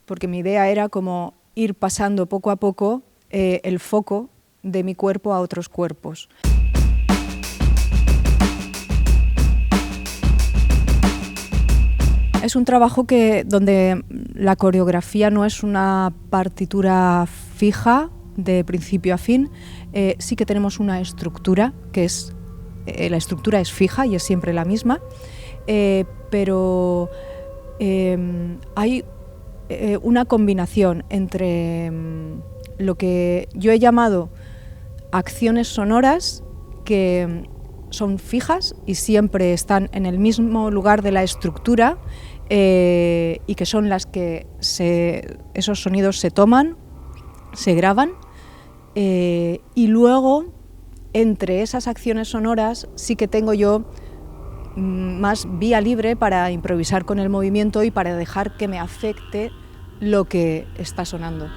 porque mi idea era como ir pasando poco a poco el foco de mi cuerpo a otros cuerpos. Es un trabajo donde la coreografía no es una partitura fija de principio a fin, sí que tenemos una estructura, la estructura es fija y es siempre la misma, pero hay una combinación entre lo que yo he llamado acciones sonoras que son fijas y siempre están en el mismo lugar de la estructura y que son las que esos sonidos se toman, se graban y luego entre esas acciones sonoras sí que tengo yo más vía libre para improvisar con el movimiento y para dejar que me afecte lo que está sonando.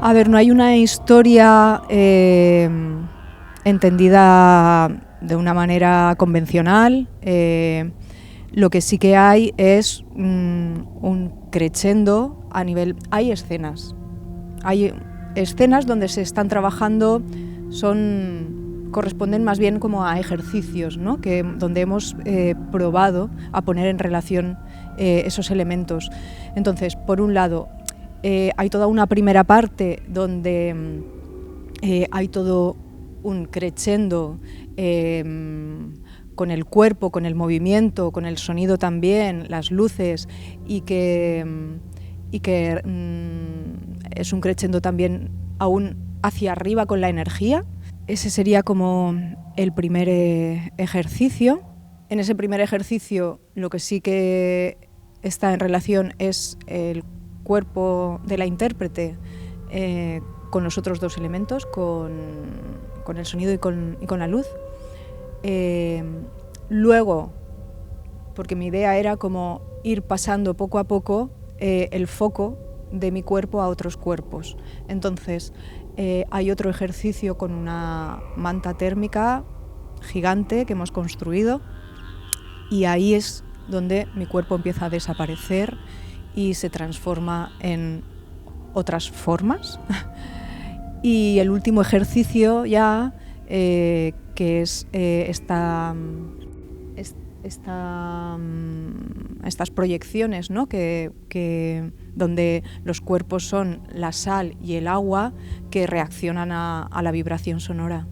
A ver, no hay una historia entendida de una manera convencional. Lo que sí que hay es un crescendo a nivel... Hay escenas donde se están trabajando, corresponden más bien como a ejercicios, ¿no? Donde hemos probado a poner en relación esos elementos. Entonces, por un lado, hay toda una primera parte donde hay todo un crescendo con el cuerpo, con el movimiento, con el sonido también, las luces, y que es un crescendo también aún hacia arriba con la energía. Ese sería como el primer ejercicio. En ese primer ejercicio lo que sí que está en relación es el cuerpo de la intérprete con los otros dos elementos, con el sonido y con la luz. Luego, porque mi idea era como ir pasando poco a poco el foco de mi cuerpo a otros cuerpos. Entonces, hay otro ejercicio con una manta térmica gigante que hemos construido y ahí es donde mi cuerpo empieza a desaparecer y se transforma en otras formas. Y el último ejercicio ya, que es estas proyecciones, ¿no? Donde los cuerpos son la sal y el agua que reaccionan a la vibración sonora.